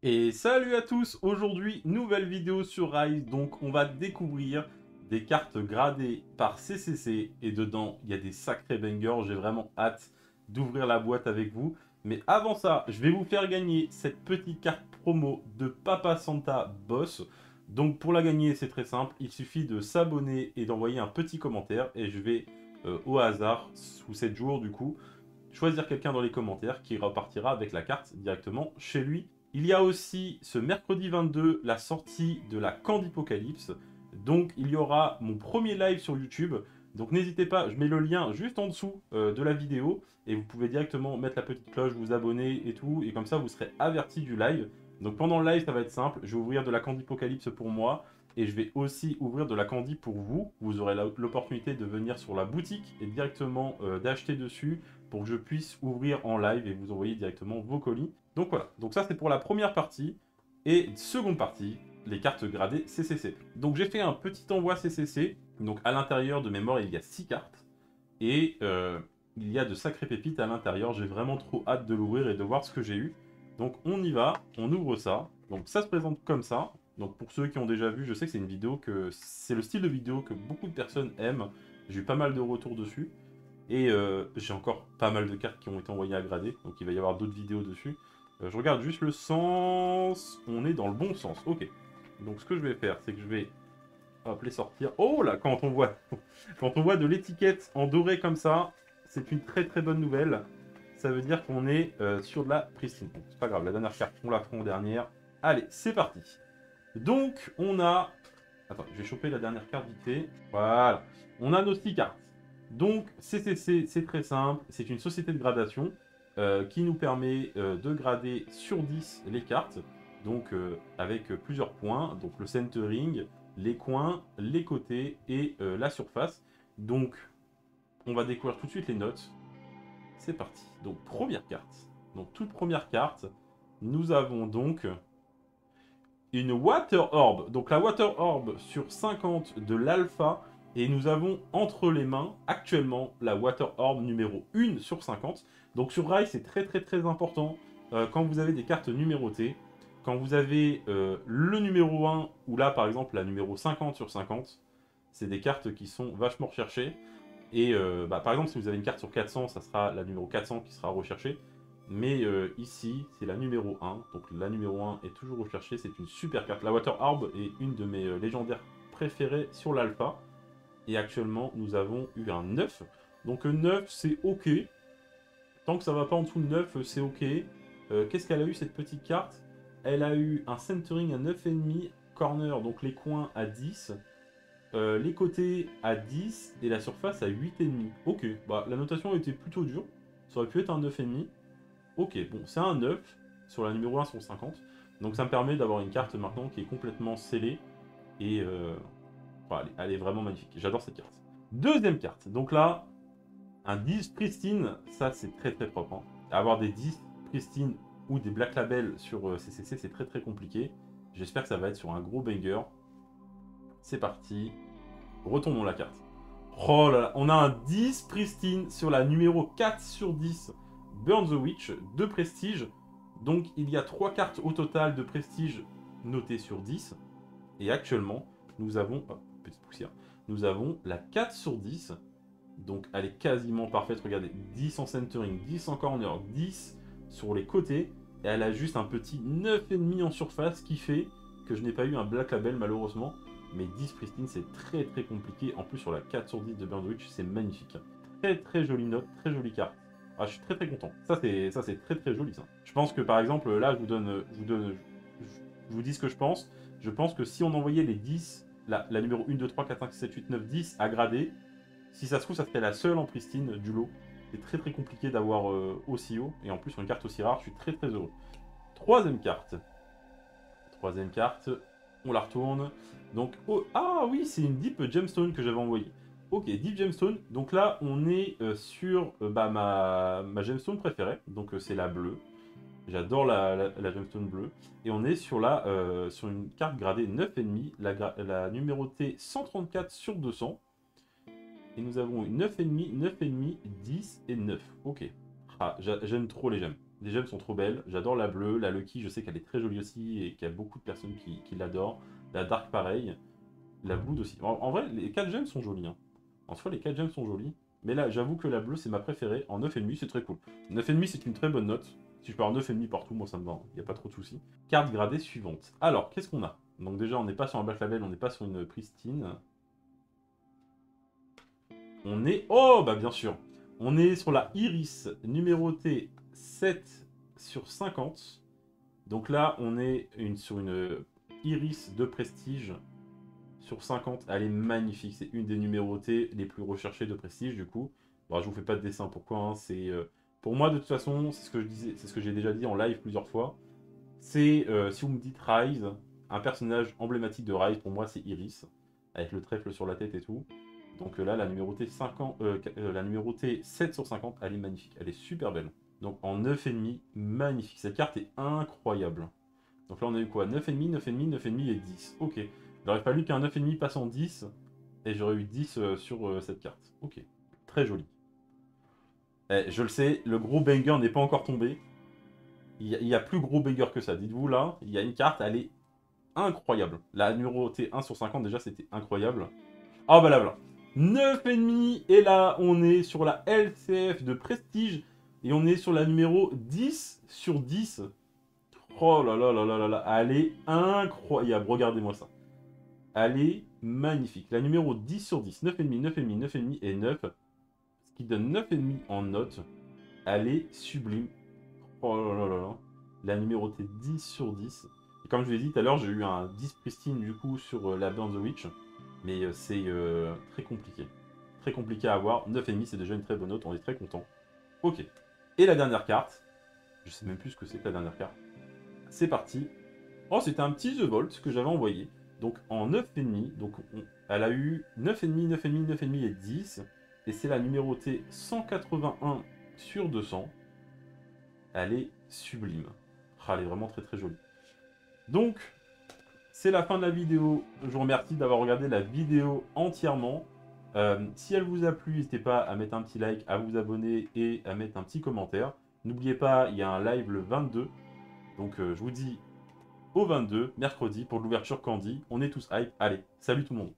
Et salut à tous, aujourd'hui nouvelle vidéo sur Rise, donc on va découvrir des cartes gradées par CCC et dedans il y a des sacrés bangers, j'ai vraiment hâte d'ouvrir la boîte avec vous. Mais avant ça, je vais vous faire gagner cette petite carte promo de Papa Santa Boss. Donc pour la gagner c'est très simple, il suffit de s'abonner et d'envoyer un petit commentaire et je vais au hasard, sous 7 jours du coup, choisir quelqu'un dans les commentaires qui repartira avec la carte directement chez lui. Il y a aussi ce mercredi 22 la sortie de la Candypocalypse. Donc il y aura mon premier live sur YouTube. Donc n'hésitez pas, je mets le lien juste en dessous de la vidéo et vous pouvez directement mettre la petite cloche, vous abonner et tout. Et comme ça vous serez averti du live. Donc pendant le live ça va être simple, je vais ouvrir de la Candypocalypse pour moi. Et je vais aussi ouvrir de la candy pour vous. Vous aurez l'opportunité de venir sur la boutique et directement d'acheter dessus pour que je puisse ouvrir en live et vous envoyer directement vos colis. Donc voilà, donc ça c'est pour la première partie. Et seconde partie, les cartes gradées CCC. Donc j'ai fait un petit envoi CCC. Donc à l'intérieur de mémoire il y a 6 cartes. Et il y a de sacrées pépites à l'intérieur. J'ai vraiment trop hâte de l'ouvrir et de voir ce que j'ai eu. Donc on y va, on ouvre ça. Donc ça se présente comme ça. Donc pour ceux qui ont déjà vu, je sais que c'est une vidéo que c'est le style de vidéo que beaucoup de personnes aiment. J'ai eu pas mal de retours dessus. Et j'ai encore pas mal de cartes qui ont été envoyées à grader, donc il va y avoir d'autres vidéos dessus. Je regarde juste le sens, on est dans le bon sens, ok. Donc ce que je vais faire, c'est que je vais hop, les sortir. Oh là, quand on voit, quand on voit de l'étiquette en doré comme ça, c'est une très très bonne nouvelle. Ça veut dire qu'on est sur de la pristine. Bon, c'est pas grave, la dernière carte, on la prend en dernière. Allez, c'est parti. Donc on a... Attends, je vais choper la dernière carte vite fait. Voilà. On a nos 6 cartes. Donc, CCC, c'est très simple. C'est une société de gradation qui nous permet de grader sur 10 les cartes. Donc, avec plusieurs points. Donc, le centering, les coins, les côtés et la surface. Donc, on va découvrir tout de suite les notes. C'est parti. Donc, première carte. Donc, toute première carte, nous avons donc une Water Orb. Donc la Water Orb sur 50 de l'alpha. Et nous avons entre les mains actuellement la Water Orb numéro 1 sur 50. Donc sur Rai, c'est très très très important quand vous avez des cartes numérotées. Quand vous avez le numéro 1 ou là par exemple la numéro 50 sur 50. C'est des cartes qui sont vachement recherchées. Et par exemple, si vous avez une carte sur 400, ça sera la numéro 400 qui sera recherchée. Mais ici, c'est la numéro 1. Donc la numéro 1 est toujours recherchée. C'est une super carte. La Water Orb est une de mes légendaires préférées sur l'alpha. Et actuellement, nous avons eu un 9. Donc 9, c'est OK. Tant que ça va pas en dessous de 9, c'est OK. Qu'est-ce qu'elle a eu cette petite carte? Elle a eu un centering à 9,5, corner, donc les coins à 10. Les côtés à 10 et la surface à 8,5. Ok, bah la notation était plutôt dure. Ça aurait pu être un 9,5. Ok, bon, c'est un 9 sur la numéro 1 sur 50. Donc ça me permet d'avoir une carte maintenant qui est complètement scellée. Et voilà, elle est vraiment magnifique. J'adore cette carte. Deuxième carte. Donc là, un 10 pristine. Ça, c'est très très propre, hein. Avoir des 10 pristine ou des black label sur CCC, c'est très très compliqué. J'espère que ça va être sur un gros banger. C'est parti. Retournons la carte. Oh là là, on a un 10 pristine sur la numéro 4 sur 10. Burn the Witch, de prestige. Donc il y a 3 cartes au total de prestige notées sur 10. Et actuellement, nous avons... Oh, petite poussière. Nous avons la 4 sur 10. Donc elle est quasiment parfaite. Regardez, 10 en centering, 10 en corner, 10 sur les côtés. Et elle a juste un petit 9,5 en surface qui fait que je n'ai pas eu un Black Label malheureusement. Mais 10 pristine, c'est très très compliqué. En plus, sur la 4 sur 10 de Burnwich, c'est magnifique. Très très jolie note, très jolie carte. Ah, je suis très très content. Ça, c'est très très joli ça. Je pense que par exemple, là, je vous dis ce que je pense. Je pense que si on envoyait les 10, la numéro 1, 2, 3, 4, 5, 6, 7, 8, 9, 10 à grader, si ça se trouve, ça serait la seule en pristine du lot. C'est très très compliqué d'avoir aussi haut. Et en plus, sur une carte aussi rare, je suis très très heureux. Troisième carte. Troisième carte. On la retourne. Donc, oh, ah oui, c'est une Deep Gemstone que j'avais envoyée. Ok, Deep Gemstone. Donc là, on est sur ma Gemstone préférée. Donc c'est la bleue. J'adore la Gemstone bleue. Et on est sur, sur une carte gradée 9,5, la numérotée 134 sur 200. Et nous avons 9,5, 9,5, 10 et 9. Ok. Ah, j'aime trop les gemmes. Les gemmes sont trop belles. J'adore la bleue. La Lucky, je sais qu'elle est très jolie aussi et qu'il y a beaucoup de personnes qui l'adorent. La Dark, pareil. La Blood aussi. En vrai, les 4 gemmes sont jolies. Hein. En soi, les 4 gemmes sont jolies. Mais là, j'avoue que la bleue, c'est ma préférée. En 9,5, c'est très cool. 9,5, c'est une très bonne note. Si je peux avoir 9,5 partout, moi, ça me va. Il n'y a pas trop de soucis. Carte gradée suivante. Alors, qu'est-ce qu'on a? Donc déjà, on n'est pas sur un Black Label, on n'est pas sur une pristine. On est... Oh, bah bien sûr. On est sur la Iris numérotée 7 sur 50. Donc là, on est sur une Iris de prestige sur 50. Elle est magnifique. C'est une des numérotées les plus recherchées de prestige, du coup. Bon, je vous fais pas de dessin. Pourquoi hein, c'est pour moi, de toute façon, c'est ce que je disais, c'est ce que j'ai déjà dit en live plusieurs fois. C'est, si vous me dites Rise, un personnage emblématique de Rise, pour moi, c'est Iris. Avec le trèfle sur la tête et tout. Donc là, la numérotée, 50, la numérotée 7 sur 50, elle est magnifique. Elle est super belle. Donc en 9,5, magnifique. Cette carte est incroyable. Donc là, on a eu quoi? 9,5, 9,5, 9,5 et 10. Ok. Il aurait fallu qu'un 9,5 passe en 10. Et j'aurais eu 10 sur cette carte. Ok. Très joli. Je le sais, le gros banger n'est pas encore tombé. Il y a plus gros banger que ça. Dites-vous là, il y a une carte, elle est incroyable. La numérotée 1 sur 50, déjà, c'était incroyable. Ah bah là, voilà. 9,5. Et là, on est sur la LCF de Prestige. Et on est sur la numéro 10 sur 10. Oh là là là là là là. Elle est incroyable. Regardez-moi ça. Elle est magnifique. La numéro 10 sur 10. 9,5, 9,5, 9,5 et 9. Ce qui donne 9,5 en note. Elle est sublime. Oh là là là là. La numérotée 10 sur 10. Et comme je vous l'ai dit tout à l'heure, j'ai eu un 10 pristine du coup sur la Burn the Witch. Mais c'est très compliqué. Très compliqué à avoir. 9,5 c'est déjà une très bonne note, on est très content. Ok. Et la dernière carte. Je sais même plus ce que c'est que la dernière carte. C'est parti. Oh, c'était un petit The Volt que j'avais envoyé. Donc en 9,5. Donc elle a eu 9,5, 9,5, 9,5 et 10. Et c'est la numérotée 181 sur 200. Elle est sublime. Ah, elle est vraiment très très jolie. Donc, c'est la fin de la vidéo. Je vous remercie d'avoir regardé la vidéo entièrement. Si elle vous a plu, n'hésitez pas à mettre un petit like, à vous abonner et à mettre un petit commentaire. N'oubliez pas, il y a un live le 22. Donc je vous dis au 22, mercredi, pour l'ouverture Candy. On est tous hype. Allez, salut tout le monde.